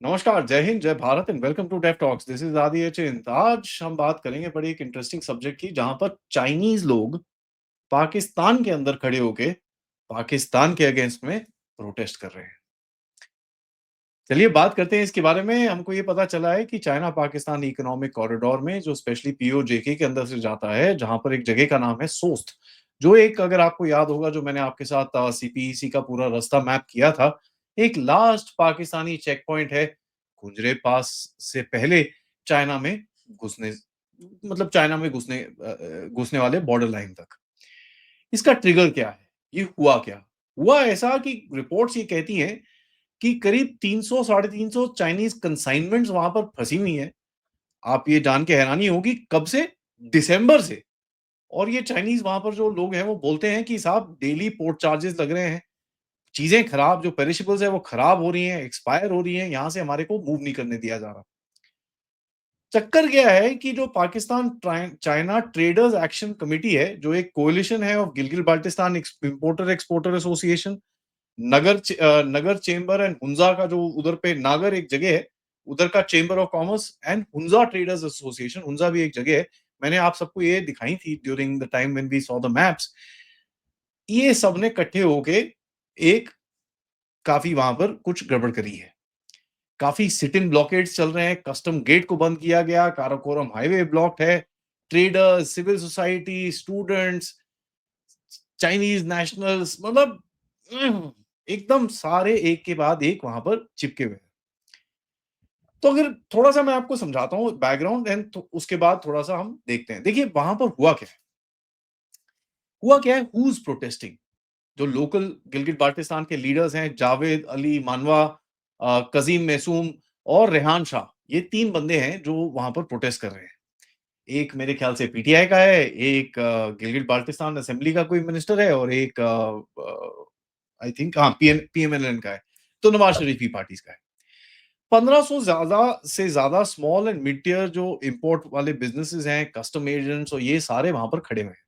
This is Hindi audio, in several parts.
नमस्कार, जय हिंद, जय Bharat and welcome to Dev talks. This is Aadi Achint. आज हम बात करेंगे बड़ी एक इंटरेस्टिंग सब्जेक्ट की, जहां पर चाइनीज लोग पाकिस्तान के अंदर खड़े होके पाकिस्तान के अगेंस्ट में प्रोटेस्ट कर रहे हैं। चलिए बात करते हैं इसके बारे में। हमको ये पता चला है कि चाइना पाकिस्तान इकोनॉमिक कॉरिडोर में जो स्पेशली पीओजेके के अंदर से जाता है, जहां पर एक जगह का नाम है सोस्ट, जो एक, अगर आपको याद होगा, जो मैंने आपके साथ सीपीईसी का पूरा रास्ता मैप किया था, एक लास्ट पाकिस्तानी चेक पॉइंट है कुंजरे पास से पहले चाइना में घुसने, मतलब चाइना में घुसने वाले बॉर्डर लाइन तक। इसका ट्रिगर क्या है? ये हुआ क्या? हुआ ऐसा कि रिपोर्ट्स ये कहती हैं कि करीब 300 साढ़े 300 चाइनीज कंसाइनमेंट्स वहां पर फंसी हुई हैं। आप ये जान के हैरानी होगी, कब से? दिसंबर से। और ये चाइनीज वहां पर जो लोग हैं वो बोलते हैं कि साहब डेली पोर्ट चार्जेस लग रहे हैं, चीजें खराब, जो पेरिशेबल्स है वो खराब हो रही हैं, एक्सपायर हो रही हैं, यहां से हमारे को मूव नहीं करने दिया जा रहा। चक्कर क्या है कि जो Pakistan China traders action committee है, जो एक कोalition है of Gilgit Baltistan importer exporter association, Nagar chamber and Hunza का, जो उधर पे नागर एक जगह है, उधर का chamber of commerce and Hunza traders association, Hunza भी एक जगह है। मैंने आप सबको ये दिखाई थी during the time when we saw the maps. ये सब ने इकट्ठे होके एक, काफी वहां पर कुछ गड़बड़ करी है। काफी सिट इन ब्लॉकेड्स चल रहे हैं, कस्टम गेट को बंद किया गया, काराकोरम हाईवे ब्लॉक्ड है। Traders, civil society, students, Chinese nationals, मतलब एकदम सारे एक के बाद एक वहां पर चिपके हुए हैं। तो अगर थोड़ा सा मैं आपको समझाता हूँ बैकग्राउंड एंड, तो उसके बाद थोड़ा सा हम देखते हैं। देखिए वहां पर हुआ क्या है। हुआ क्या है, हु इज प्रोटेस्टिंग? जो लोकल गिलगित बाल्टिस्तान के लीडर्स हैं, जावेद अली मानवा, कजीम मैसूम और रेहान शाह, ये तीन बंदे हैं जो वहां पर प्रोटेस्ट कर रहे हैं। एक मेरे ख्याल से पीटीआई का है, एक गिलगित बाल्टिस्तान असेंबली का कोई मिनिस्टर है, और एक आई थिंक हाँ पीएमएलएन का है, तो नवाज शरीफ की पार्टी का है। 1500 ज्यादा स्मॉल एंड मिड टियर जो इंपोर्ट वाले बिजनेसेस हैं, कस्टम एजेंट्स और ये सारे वहां पर खड़े हुए हैं।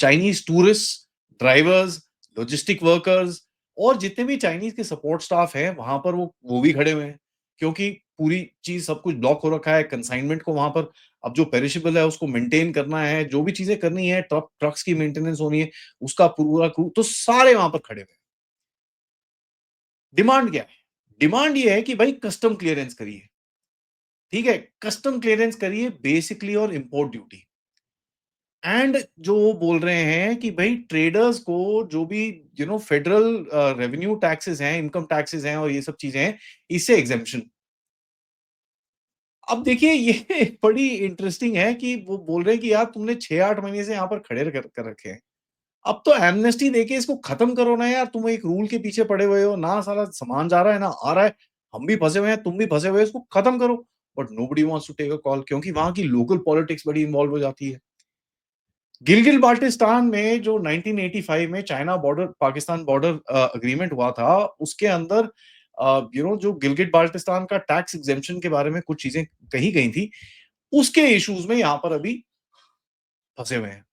Chinese tourist, drivers, logistic workers और जितने भी चाइनीज के सपोर्ट स्टाफ हैं वहां पर, वो भी खड़े हुए हैं, क्योंकि पूरी चीज सब कुछ ब्लॉक हो रखा है। कंसाइनमेंट को वहां पर, अब जो पेरिशेबल है उसको मेंटेन करना है, जो भी चीजें करनी है, ट्रक्स की मेंटेनेंस होनी है, उसका पूरा क्रू, तो सारे वहां पर खड़े हुए हैं। डिमांड क्या है? डिमांड ये है कि भाई कस्टम क्लियरेंस करिए। ठीक है, कस्टम क्लियरेंस करिए बेसिकली, और इंपोर्ट ड्यूटी। एंड जो वो बोल रहे हैं कि भाई ट्रेडर्स को जो भी फेडरल रेवेन्यू टैक्सेस हैं, इनकम टैक्सेस हैं और ये सब चीजें हैं, इससे एग्जेम्पशन। अब देखिए ये बड़ी इंटरेस्टिंग है कि वो बोल रहे हैं कि यार तुमने 6-8 महीने से यहाँ पर खड़े कर रखे हैं, अब तो एमनेस्टी देके इसको खत्म करो ना यार। तुम एक रूल के पीछे पड़े हुए हो ना, साला सामान जा रहा है ना आ रहा है, हम भी फंसे हुए हैं, तुम भी फंसे हुए हो, इसको खत्म करो। But nobody wants to take a call, क्योंकि वहां की लोकल पॉलिटिक्स बड़ी इन्वॉल्व हो जाती है। गिलगित बाल्टिस्तान में जो 1985 में China border Pakistan border agreement हुआ था, उसके अंदर जो गिलगित बाल्टिस्तान का टैक्स एग्जेम्पशन के बारे में कुछ चीजें कही गई थी, उसके इश्यूज में यहाँ पर अभी फंसे हुए हैं।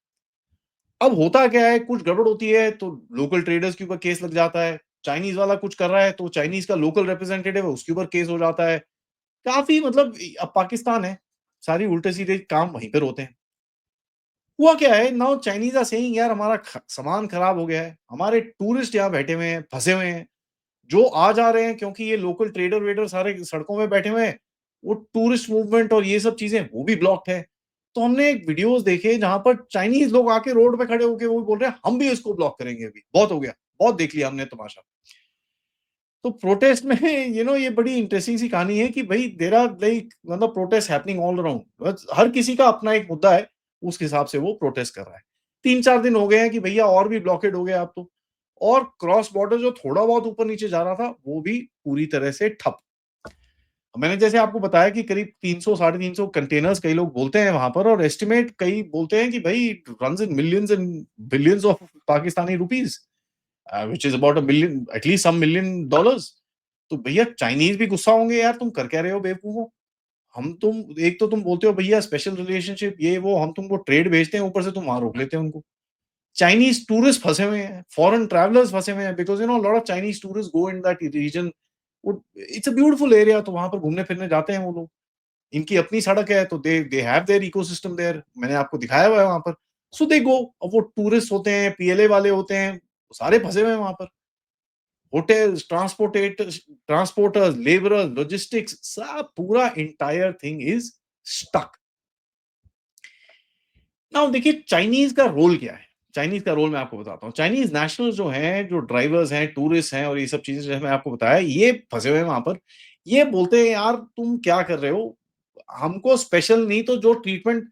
अब होता क्या है, कुछ गड़बड़ होती है तो लोकल ट्रेडर्स के ऊपर केस लग जाता है। चाइनीज वाला कुछ कर रहा है तो चाइनीज का लोकल रिप्रेजेंटेटिव है, उसके ऊपर केस हो जाता है। काफी, मतलब अब पाकिस्तान है, सारी उल्टे सीधे काम वहीं पर होते हैं। हुआ क्या है, नाउ चाइनीज आर सेइंग यार हमारा सामान खराब हो गया है, हमारे टूरिस्ट यहाँ बैठे हुए हैं, फंसे हुए हैं, जो आ जा रहे हैं, क्योंकि ये लोकल ट्रेडर वेडर सारे सड़कों में बैठे हुए हैं, वो टूरिस्ट मूवमेंट और ये सब चीजें वो भी ब्लॉक्ड है। तो हमने एक वीडियोस देखे जहां पर चाइनीज लोग आके रोड पे खड़े होके वो भी बोल रहे हैं हम भी इसको ब्लॉक करेंगे, अभी बहुत हो गया, बहुत देख लिया हमने तमाशा। तो प्रोटेस्ट में ये बड़ी इंटरेस्टिंग सी कहानी है कि भाई देर आर लाइक, मतलब प्रोटेस्ट हैपनिंग ऑल अराउंड, हर किसी का अपना एक मुद्दा है, उस हिसाब से वो प्रोटेस्ट कर रहा है। 3-4 दिन हो गए हैं कि भैया और भी ब्लॉकेड हो गया अब तो, और क्रॉस बॉर्डर जो थोड़ा बहुत ऊपर नीचे जा रहा था वो भी पूरी तरह से ठप। मैंने जैसे आपको बताया कि करीब 300 साढ़े 300 कंटेनर्स कई लोग बोलते हैं वहां पर, और एस्टिमेट कई बोलते हैं कि भाई runs in millions and billions of Pakistani rupees, which is about a million, at least some million dollars. तो भैया चाइनीज भी गुस्सा होंगे, यार तुम कर क्या रहे हो बेवकूफो। हम तुम एक तो तुम बोलते हो भैया स्पेशल रिलेशनशिप ये वो, हम तुमको ट्रेड भेजते हैं, ऊपर से तुम वहां रोक लेते हैं उनको। चाइनीज टूरिस्ट फंसे हुए हैं, फॉरेन ट्रैवलर्स फंसे हुए हैं, because lot of Chinese tourist go in that region वो इट्स अ ब्यूटीफुल एरिया, तो वहाँ पर घूमने-फिरने जाते हैं वो लोग। इनकी अपनी सड़क है, तो they they have their ecosystem there, मैंने आपको दिखाया हुआ है वहाँ पर। सो दे गो। अब वो टूरिस्ट होते हैं, पीएलए वाले होते हैं, सारे फँसे हुए हैं वहाँ पर। होटल्स, ट्रांसपोर्टर्स, लेबरर्स, लॉजिस्टिक्स, सब पूरा entire thing is stuck. Now देखिए चाइनीज़ का रोल क्या है? चाइनीज़ का रोल मैं आपको बताता हूँ। चाइनीज़ नेशनल्स जो हैं, जो ड्राइवर्स हैं, टूरिस्ट हैं और ये सब चीज़ें जो है मैंने आपको बताया, ये फँसे हुए हैं वहाँ पर। ये बोलते हैं यार तुम क्या कर रहे हो? हमको स्पेशल नहीं तो जो ट्रीटमेंट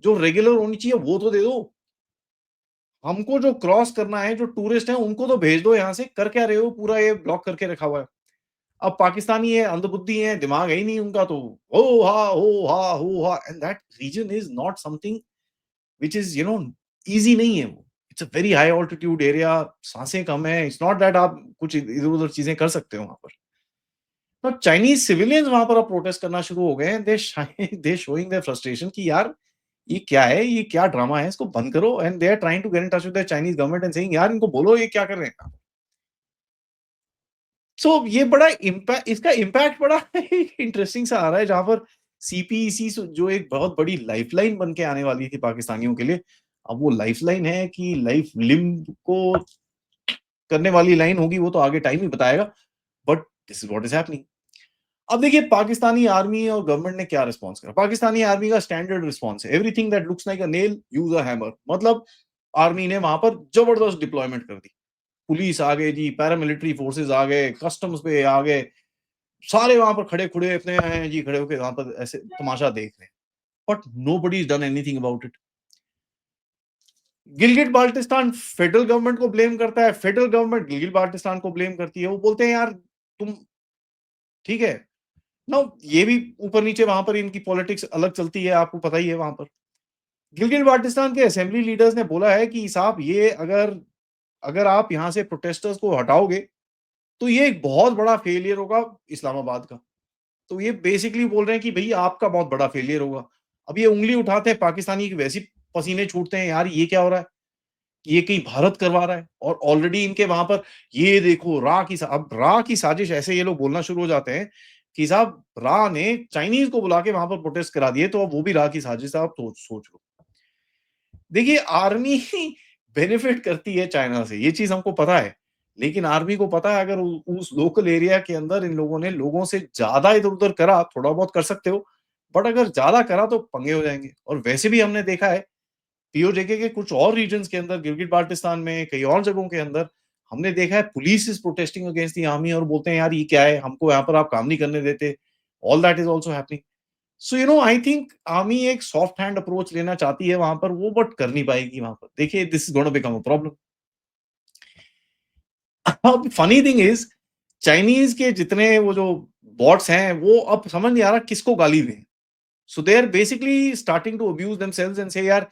जो रेगुलर होनी चाहिए वो तो दे दो। हमको जो क्रॉस करना है, जो टूरिस्ट हैं उनको तो भेज दो यहाँ से, कर क्या रहे हो? पूरा ये ब्लॉक करके रखा हुआ है। अब पाकिस्तानी है, अंधबुद्धि है, दिमाग है ही नहीं उनका, तो हो हा, हो हा, and that region is not something which is easy नहीं है वो। It's a very high altitude area, साँसें कम है, इट्स नॉट दैट आप कुछ इधर-उधर चीज़ें कर सकते हो वहाँ पर। तो चाइनीज़ सिविलियंस वहाँ पर अब प्रोटेस्ट करना शुरू हो गए हैं, दे शोइंग देयर फ्रस्ट्रेशन कि यार ये क्या है? ये क्या ड्रामा है? इसको बंद करो, and they are trying to get in touch with the Chinese government and saying यार इनको बोलो ये क्या कर रहे हैं? सो ये बड़ा इसका इम्पैक्ट बड़ा इंटरेस्टिंग सा आ रहा है, जहाँ पर सीपीईसी जो एक बहुत बड़ी लाइफलाइन बन के आने वाली थी पाकिस्तानियों के लिए, अब वो लाइफलाइन है कि लाइफ लिम्ब को करने वाली लाइन होगी, वो तो आगे टाइम ही बताएगा, but this is what is happening. अब देखिए पाकिस्तानी आर्मी और गवर्नमेंट ने क्या रिस्पॉन्स करा। पाकिस्तानी आर्मी का स्टैंडर्ड रिस्पॉन्स है, everything that looks like a nail use a hammer. मतलब आर्मी ने वहाँ पर जबरदस्त डिप्लॉयमेंट कर दी। पुलिस आ गए जी, पैरामिलिट्री फोर्सेस आ गए, कस्टम्स पे आ गए, सारे वहाँ पर खड़े-खुड़े अपने हैं जी, खड़े होके वहाँ पर ऐसे तमाशा देख रहे हैं। But nobody is done anything about it. Gilgit Baltistan federal government को ब्लेम करता है, फेडरल गवर्नमेंट गिलगिट बाल्टिस्तान को ब्लेम करती है। वो बोलते हैं यार तुम ठीक है। नाउ ये भी ऊपर-नीचे वहाँ पर इनकी पॉलिटिक्स अलग चलती है, आपको पता ही है वहाँ पर। गिलगिट बाल्टिस्तान के असेंबली लीडर्स ने बोला है कि साहब ये अगर अगर आप यहाँ से प्रोटेस्टर्स को हटाओगे, तो ये एक बहुत बड़ा फेलियर होगा इस्लामाबाद का। तो ये बेसिकली बोल रहे हैं कि भई आपका बहुत बड़ा फेलियर होगा। अब ये उँगली उठाते हैं पाकिस्तानी की, वैसे ही पसीने छूटते हैं, यार ये क्या हो रहा है? ये कहीं भारत करवा रहा है, और ऑलरेडी इनके वहाँ पर ये देखो अब रा की साजिश ऐसे ये लोग बोलना शुरू हो जाते हैं कि साहब रा ने चाइनीज़ को बुला के वहाँ पर प्रोटेस्ट करा दिए, तो अब वो भी रा की साजिश है, आप तो सोच लो। देखिए आर्मी बेनिफिट करती है चाइना से, ये चीज़ हमको पता है। लेकिन आर्मी को पता है अगर उ उस लोकल एरिया के अंदर इन लोगों ने लोगों से ज़्यादा इधर-उधर करा, थोड़ा बहुत कर सकते हो, बट अगर ज़्यादा करा तो पंगे हो जाएँगे। और वैसे भी हमने देखा है पीओजेके के कुछ और रीजन्स के अंदर, गिलगिट-बाल्टिस्तान में, कई और जगहों के अंदर, हमने देखा है police is protesting against the army और बोलते हैं यार ये क्या है? हमको यहाँ पर आप काम नहीं करने देते। All that is also happening. So I think army एक सॉफ्ट हैंड अप्रोच लेना चाहती है वहाँ पर, वो बट कर नहीं पाएगी वहाँ पर। देखिए this is gonna become a problem. अब फनी थिंग इज़ चाइनीज़ के जितने वो जो बॉट्स हैं, वो अब समझ नहीं आ रहा किसको गाली दें। So they are basically starting to abuse themselves and say यार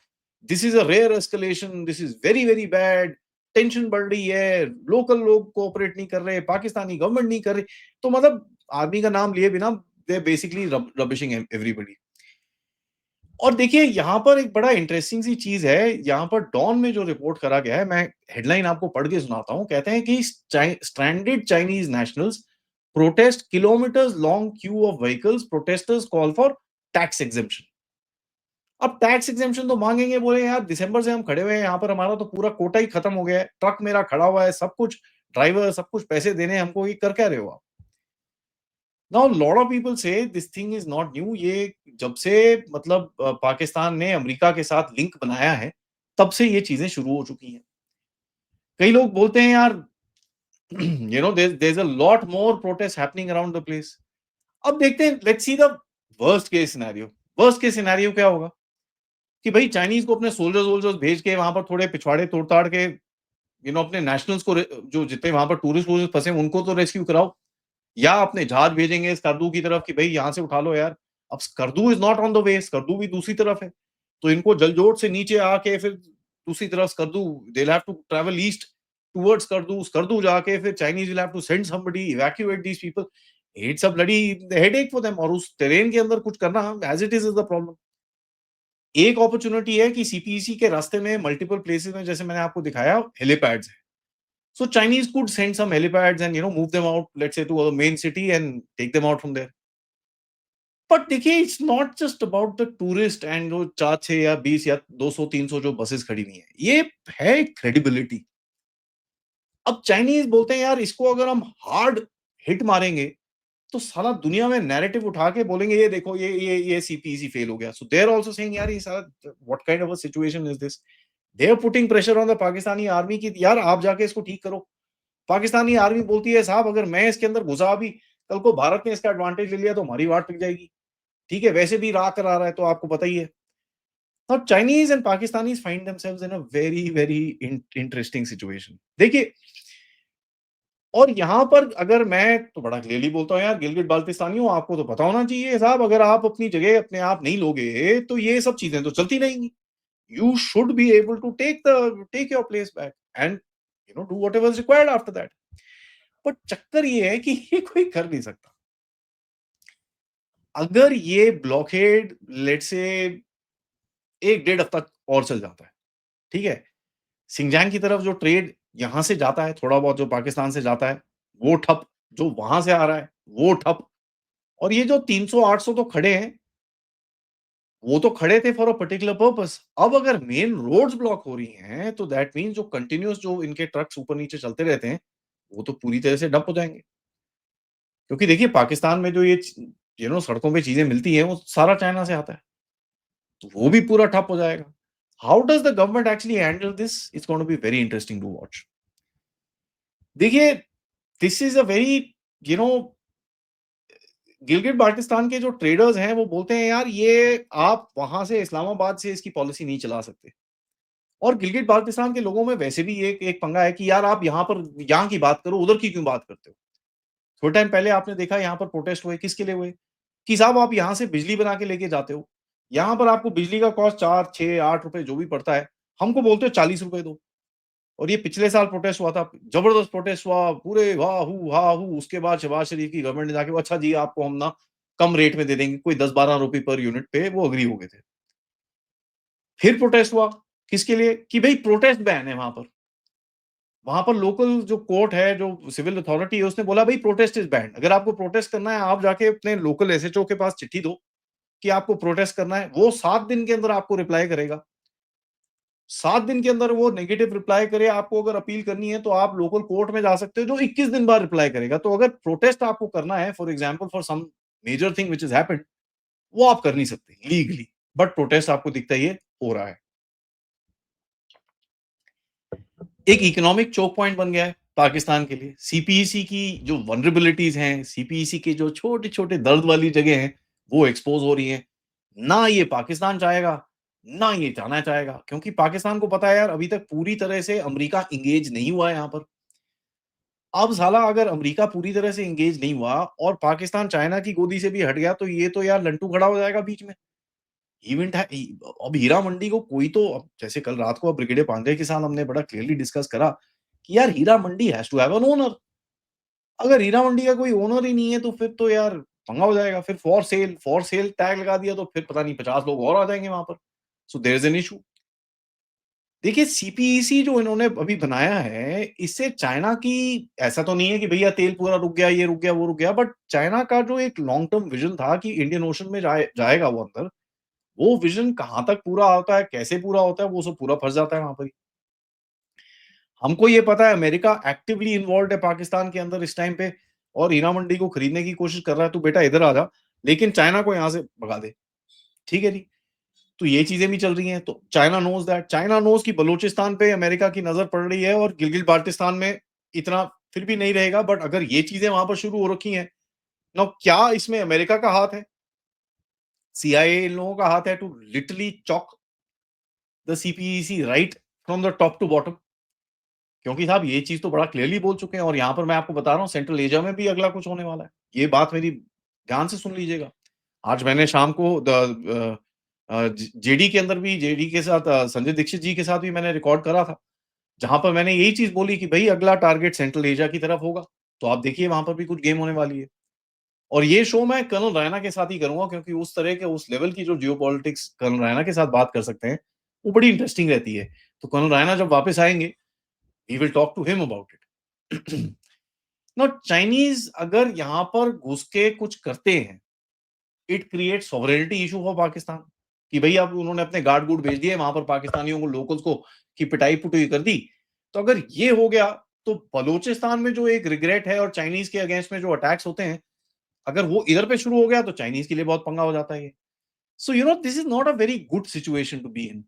this is a rare escalation, this is very very bad, tension बढ़ रही है, लोकल लोग कोऑपरेट नहीं कर रहे, पाकिस्तानी गवर्नमेंट नहीं कर रही। तो मतलब आर्मी का नाम लिए बिना दे आर बेसिकली रबिशिंग एवरीबॉडी। और देखिए यहाँ पर एक बड़ा इंटरेस्टिंग सी चीज़ है, यहाँ पर डॉन में जो रिपोर्ट करा गया है, मैं हेडलाइन आपको पढ़ के सुनाता हूँ। कहते हैं कि stranded Chinese nationals protest kilometres long Q of vehicles, protesters call for tax exemption. अब टैक्स एग्जेम्पशन तो मांगेंगे, बोले यार दिसंबर से हम खड़े हुए हैं यहाँ पर, हमारा तो पूरा कोटा ही खत्म हो गया है, ट्रक मेरा खड़ा हुआ है, सब कुछ ड्राइवर सब कुछ पैसे देने हैं हमको, ये कर क्या रहे हो आप? नाउ लॉट ऑफ पीपल से this thing is not new. ये जब से मतलब पाकिस्तान ने अमेरिका के साथ लिंक बनाया है, तब से ये चीजें शुरू हो चुकी हैं। कई लोग बोलते हैं यार there is a lot more protest happening around the place. अब देखते हैं, let's see the worst case scenario. Worst case scenario क्या होगा कि भाई चाइनीज को अपने सोल्जर्स वोल्जर्स भेज के वहां पर थोड़े पिछवाड़े तोड़-ताड़ के अपने नेशनल्स को जो जितने वहां पर टूरिस्ट वूरिस्ट फंसे हैं, उनको तो रेस्क्यू कराओ। या अपने जहाज भेजेंगे स्कर्दू की तरफ कि भाई यहाँ से उठा लो यार। अब Skardu is not on the way, Skardu भी दूसरी तरफ है। तो इनको जलजोट से नीचे आके फिर दूसरी तरफ Skardu, they will have to travel east towards Skardu, Skardu जाके फिर Chinese will have to send somebody evacuate these people. It's a bloody headache for them, और उस टेरेन के अंदर कुछ करना as it is the problem. एक अपॉर्चुनिटी है कि सीपीईसी के रास्ते में मल्टीपल प्लेसेस में, जैसे मैंने आपको दिखाया, हेलीपैड्स हैं। So Chinese could send some helipads and move them out, let's say to a main city and take them out from there. But देखिए it's not just about the tourist and जो 4 6 या 20 या 200 300 जो बसेस खड़ी हुई हैं, ये है क्रेडिबिलिटी। अब चाइनीज बोलते हैं यार इसको अगर हम हार्ड हिट मारेंगे तो सारा दुनिया में नैरेटिव उठा के बोलेंगे ये देखो ये सीपीईसी फेल हो गया। So they are also saying यार ये सारा what kind of a situation is this. They are putting pressure on the Pakistani army की यार आप जाके इसको ठीक करो। पाकिस्तानी आर्मी बोलती है साहब अगर मैं इसके अंदर घुसा भी, कल को भारत ने इसका एडवांटेज ले लिया तो हमारी वाट पिट जाएगी। ठीक है, वैसे भी राह करा रहा है तो आपको पता ही है। अब Chinese and Pakistanis find themselves in a very very interesting situation. देखिए, और यहाँ पर अगर मैं तो बड़ा क्लियरली बोलता हूँ यार गिलगिट बाल्टिस्तानियों, आपको तो पता होना चाहिए साहब, अगर आप अपनी जगह अपने आप नहीं लोगे तो ये सब चीजें तो चलती रहेंगी। You should be able to take your place back and do whatever is required after that. But चक्कर ये है कि ये कोई कर नहीं सकता। अगर ये ब्लॉकेड लेट्स से 1 डेढ़ हफ्ता और चल जाता है, ठीक है, सिंजांग की तरफ जो ट्रेड यहां से जाता है, थोड़ा बहुत जो पाकिस्तान से जाता है वो ठप, जो वहां से आ रहा है वो ठप, और ये जो 300 800 तो खड़े हैं, वो तो खड़े थे फॉर अ पर्टिकुलर पर्पस। अब अगर मेन रोड्स ब्लॉक हो रही हैं तो दैट मीन्स जो कंटिन्यूअस जो इनके ट्रक्स ऊपर नीचे चलते रहते हैं वो तो पूरी तरह से डंप हो जाएंगे। क्योंकि देखिए पाकिस्तान में जो ये सड़कों पे चीजें मिलती हैं वो सारा चाइना से आता है, तो वो भी पूरा ठप हो जाएगा। How does the government actually handle this? It's going to be very interesting to watch. देखिए, this is a very you know Gilgit Baltistan के जो ट्रेडर्स हैं वो बोलते हैं यार ये आप वहां से इस्लामाबाद से इसकी पॉलिसी नहीं चला सकते। और गिलगिट बाल्टिस्तान के लोगों में वैसे भी एक एक पंगा है कि यार आप यहाँ की बात करो, उधर की क्यों बात करते हो। थोड़े टाइम पहले आपने देखा यहाँ पर प्रोटेस्ट हुए, किसके लिए हुए? कि साहब आप यहाँ से बिजली बना के लेके जाते हो, यहाँ पर आपको बिजली का कॉस्ट 4 6 8 रुपए जो भी पड़ता है, हमको बोलते हो 40 रुपए दो। और ये पिछले साल प्रोटेस्ट हुआ था, जबरदस्त प्रोटेस्ट हुआ, पूरे हा हू। उसके बाद शहबाज शरीफ की गवर्नमेंट ने जाके अच्छा जी आपको हम ना कम रेट में दे देंगे, कोई 10 12 रुपए पर यूनिट पे वो अग्री हो गए थे। फिर प्रोटेस्ट हुआ, किसके लिए? कि भाई प्रोटेस्ट बैन है वहां पर। वहां पर लोकल जो कोर्ट है, जो सिविल अथॉरिटी है, उसने बोला भाई प्रोटेस्ट इज बैंड। अगर आपको प्रोटेस्ट करना है आप जाके अपने लोकल एसएचओ के पास चिट्ठी दो कि आपको प्रोटेस्ट करना है, वो 7 दिन के अंदर आपको रिप्लाई करेगा। 7 दिन के अंदर वो नेगेटिव रिप्लाई करे, आपको अगर अपील करनी है तो आप लोकल कोर्ट में जा सकते हो जो 21 दिन बाद रिप्लाई करेगा। तो अगर प्रोटेस्ट आपको करना है for example for some major thing which is happened, वो आप कर नहीं सकते लीगली। बट प्रोटेस्ट आपको दिखता ही है हो रहा है। एक इकोनॉमिक चोक पॉइंट बन गया है पाकिस्तान के लिए। सीपीईसी की जो वनरेबिलिटीज हैं, सीपीईसी के जो छोटे छोटे दर्द वाली जगह हैं, वो एक्सपोज हो रही हैं। ना ये पाकिस्तान चाहेगा, ना ये जाना चाहेगा, क्योंकि पाकिस्तान को पता है यार अभी तक पूरी तरह से अमेरिका इंगेज नहीं हुआ है यहाँ पर। अब साला अगर अमेरिका पूरी तरह से इंगेज नहीं हुआ और पाकिस्तान चाइना की गोदी से भी हट गया तो ये तो यार लंटू खड़ा हो जाएगा बीच में। इवेंट है अब हीरा मंडी को कोई तो, अब जैसे कल रात को अब ब्रिगेडियर पांडे के साथ हमने बड़ा क्लियरली डिस्कस करा कि यार Heera Mandi has to have an owner. अगर हीरा मंडी का कोई ओनर ही नहीं है तो फिर तो यार पंगा हो जाएगा। फिर फॉर सेल टैग लगा दिया तो फिर पता नहीं 50 लोग और आ जाएंगे वहां पर। So there is an issue. देखिए सीपीईसी जो इन्होंने अभी बनाया है, इससे चाइना की, ऐसा तो नहीं है कि भैया तेल पूरा रुक गया, ये रुक गया, वो रुक गया, बट चाइना का जो एक लॉन्ग टर्म विजन था कि इंडियन ओशन में जाएगा वो अंदर, वो विजन कहाँ तक पूरा होता है, कैसे पूरा होता है, वो सब पूरा फँस जाता है वहाँ पर ही। हमको ये पता है अमेरिका एक्टिवली इन्वॉल्व्ड है पाकिस्तान के अंदर इस टाइम पे और हीरा मंडी को खरीदने की कोशिश कर रहा है, तू बेटा इधर आ जा, लेकिन चाइना को यहाँ से भगा दे। ठीक है जी? तो ये चीजें भी चल रही हैं। तो China knows that, China knows कि बलूचिस्तान पे अमेरिका की नज़र पड़ रही है और गिलगित-बाल्टिस्तान में इतना फिर भी नहीं रहेगा, बट अगर ये चीजें वहाँ पर शुरू हो रखी हैं, नाउ क्या इसमें अमेरिका का हाथ है? सीआईए इन लोगों का हाथ है to literally choke the CPEC right from the top to bottom. क्योंकि साहब ये चीज़ तो बड़ा क्लियरली बोल चुके हैं और यहाँ पर मैं आपको बता रहा हूँ सेंट्रल एशिया में भी अगला कुछ होने वाला है। ये बात मेरी ध्यान से सुन लीजिएगा। आज मैंने शाम को जेडी के अंदर भी जेडी के साथ संजय दीक्षित जी के साथ भी मैंने रिकॉर्ड करा था, जहाँ पर मैंने यही चीज़ बोली कि भई अगला टारगेट सेंट्रल एशिया की तरफ होगा। तो आप देखिए वहाँ पर भी कुछ गेम होने वाली है। और ये शो मैं कर्नल रैना के साथ ही करूँगा क्योंकि उस तरह के उस लेवल की जो जियोपॉलिटिक्स कर्नल रैना के साथ बात कर सकते हैं, वो बड़ी इंटरेस्टिंग रहती है। तो कर्नल रैना जब वापस आएँगे, we will talk to him about it. ना चाइनीज अगर यहाँ पर घुस के कुछ करते हैं, it create sovereignty issue for Pakistan कि भाई अब उन्होंने अपने गार्ड गुड भेज दिए वहां पर पाकिस्तानियों को, लोकल्स को, की पिटाई पुटाई कर दी। तो अगर ये हो गया तो बलूचिस्तान में जो एक रिग्रेट है और चाइनीज के अगेंस्ट में जो अटैक्स होते हैं, अगर वो इधर पे शुरू हो गया तो चाइनीज के लिए बहुत पंगा हो जाता है ये। So this is not a very good situation to be in.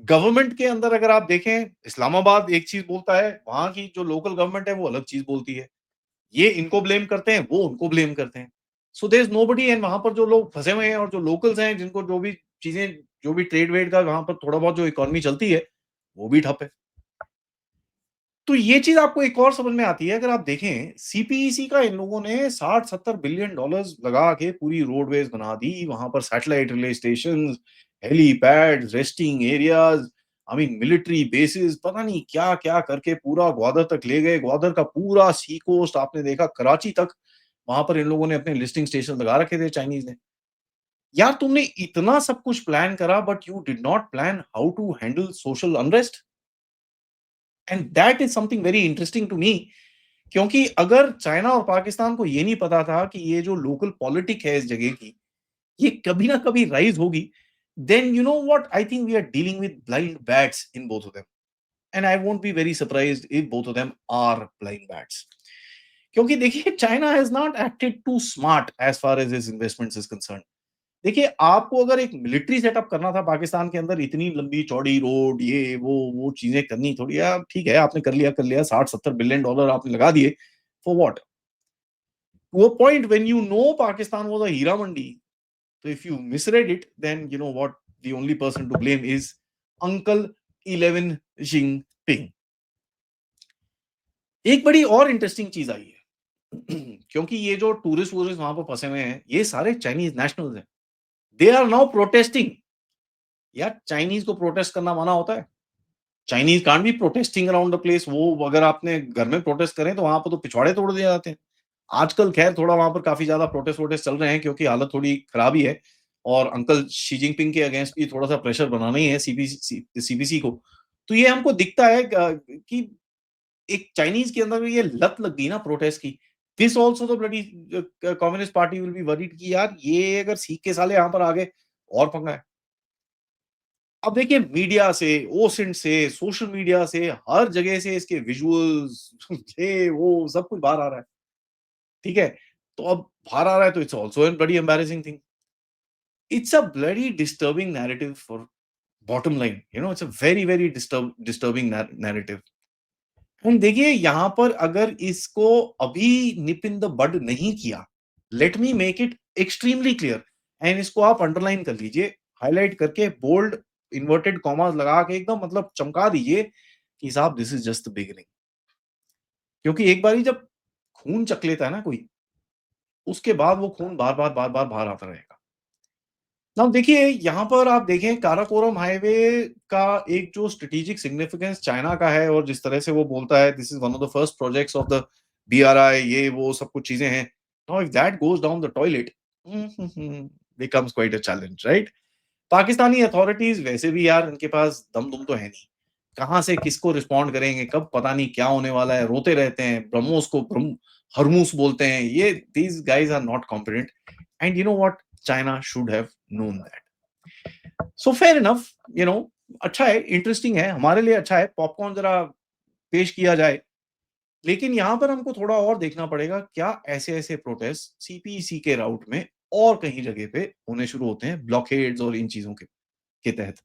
Government के अंदर अगर आप देखें, इस्लामाबाद एक चीज बोलता है, वहां की जो लोकल गवर्नमेंट है वो अलग चीज बोलती है। ये इनको ब्लेम करते हैं, वो उनको ब्लेम करते हैं। So there is nobody, and वहां पर जो लोग फंसे हुए हैं और जो लोकल्स हैं जिनको जो भी चीजें, जो भी ट्रेड वेड का वहां पर थोड़ा बहुत जो इकोनॉमी चलती है, वो भी ठप है। तो ये चीज आपको एक और समझ में आती है, अगर आप देखें सीपीईसी का इन लोगों ने 60-70 बिलियन डॉलर्स लगा के पूरी रोडवेज बना दी, वहां पर satellite relay station, helipad, resting areas, I mean military bases, पता नहीं क्या क्या करके पूरा ग्वादर तक ले गए। ग्वादर का पूरा सी कोस्ट आपने देखा, कराची तक वहां पर इन लोगों ने अपने लिस्टिंग स्टेशन लगा रखे थे चाइनीज ने। यार तुमने इतना सब कुछ प्लान करा, but you did not plan how to handle social unrest, and that is something very interesting to me. क्योंकि अगर चाइना और पाकिस्तान को ये नहीं पता था कि ये जो लोकल पॉलिटिक है इस जगह की, ये कभी ना कभी राइज होगी, then you know what, I think we are dealing with blind bats in both of them, and I won't be very surprised if both of them are blind bats. क्योंकि देखिए China has not acted too smart as far as his investments is concern. देखिए आपको अगर एक मिलिट्री सेटअप करना था पाकिस्तान के अंदर, इतनी लंबी चौड़ी रोड, ये वो चीजें करनी थोड़ी, यार ठीक है आपने कर लिया 60-70 बिलियन डॉलर आपने लगा दिए, for what? To a point when you know Pakistan was a Hira Mandi. So if you misread it, then you know what? The only person to blame is Uncle 11 Jinping. एक बड़ी और इंटरेस्टिंग चीज आई है क्योंकि ये जो टूरिस्ट वूरिस्ट वहां पर फंसे हुए हैं, ये सारे चाइनीज नेशनल्स हैं। They are now protesting. यार चाइनीज को प्रोटेस्ट करना मना होता है? Chinese can't be protesting around the place. वो अगर आपने घर में प्रोटेस्ट करें तो वहां पर तो पिछवाड़े तोड़ दिए जाते हैं। आजकल खैर थोड़ा वहां पर काफी ज्यादा प्रोटेस्ट वोटेस्ट चल रहे हैं क्योंकि हालत थोड़ी खराब ही है, और अंकल शी जिनपिंग के अगेंस्ट भी थोड़ा सा प्रेशर बनाना ही है सीपीसी को। तो ये हमको दिखता है कि एक चाइनीज के अंदर ये लत लग गई ना प्रोटेस्ट की। This also the bloody communist party will be worried कि यार ये अगर सीख के साले यहाँ पर आ गए और पंगा है। अब देखिए मीडिया से, ओसिंट से, सोशल मीडिया से, हर जगह से इसके विजुअल्स ये वो सब कुछ बाहर आ रहा है। ठीक है? तो अब बाहर आ रहा है तो it's also an bloody embarrassing thing. It's a bloody disturbing narrative for bottom line, it's a very very disturbing narrative. And देखिए यहाँ पर अगर इसको अभी निप इन द बड नहीं किया, let me make it extremely clear, and इसको आप अंडरलाइन कर लीजिए, हाईलाइट करके बोल्ड इन्वर्टेड कॉमास लगा के एकदम मतलब चमका दीजिए कि साहब this is just the beginning. क्योंकि एक बारी जब खून चख लेता है ना कोई, उसके बाद वो खून बार बार बाहर आता रहेगा। नाउ देखिए यहाँ पर आप देखें काराकोरम हाईवे का एक जो स्ट्रेटेजिक सिग्निफिकेंस चाइना का है, और जिस तरह से वो बोलता है this is one of the first projects of the BRI, ये वो सब कुछ चीजें हैं। Now if that goes down the toilet becomes quite a challenge, right? Pakistani authorities वैसे भी यार इनके पास दम दुम तो है नहीं, कहाँ से किसको रिस्पॉन्ड करेंगे, कब पता नहीं क्या होने वाला है, रोते रहते हैं, ब्रह्मोस को ब्रह्म हरमूस बोलते हैं, ये these guys are not competent, and you know what, China should have known that. So fair enough, अच्छा है, इंटरेस्टिंग है, हमारे लिए अच्छा है, पॉपकॉर्न जरा पेश किया जाए। लेकिन यहां पर हमको थोड़ा और देखना पड़ेगा, क्या ऐसे ऐसे प्रोटेस्ट सीपीसी के राउट में और कहीं जगह पे होने शुरू होते हैं, ब्लॉकेड्स और इन चीजों के तहत।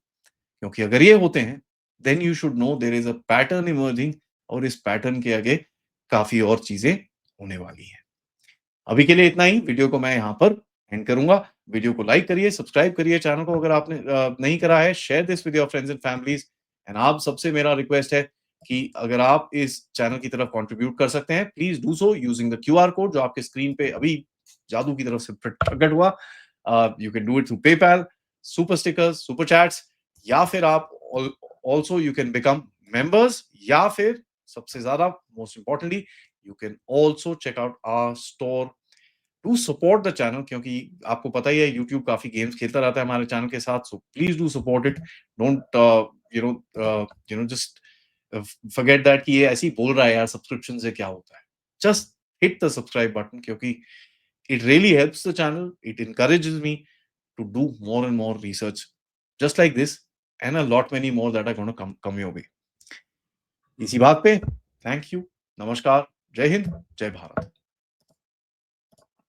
क्योंकि अगर ये होते हैं, then you should know there is a pattern emerging, और इस पैटर्न के आगे काफी और चीजें होने वाली हैं। अभी के लिए इतना ही, वीडियो को मैं यहाँ पर एंड करूंगा। वीडियो को लाइक करिए, सब्सक्राइब करिए चैनल को अगर आपने नहीं करा है, share this with your friends and families. And आप सबसे मेरा रिक्वेस्ट है कि अगर आप इस चैनल की तरफ कंट्रीब्यूट कर सकते हैं, please do so using the QR code जो आपके स्क्रीन पे अभी जादू की तरफ से प्रकट हुआ। You can do it through PayPal, super stickers, super chats, या फिर आप also you can become members, या फिर सबसे ज्यादा most importantly you can also check out our store to support the channel. क्योंकि आपको पता ही है यूट्यूब काफी गेम्स खेलता रहता है हमारे चैनल के साथ, so please do support it. Don't you know just forget that कि ये ऐसे ही बोल रहा है यार सब्सक्रिप्शन से क्या होता है। Just hit the subscribe button, क्योंकि it really helps the channel, it encourages me to do more and more research just like this, and a lot many more that are going to come your way. इसी बात पे थैंक यू, नमस्कार, जय हिंद, जय भारत।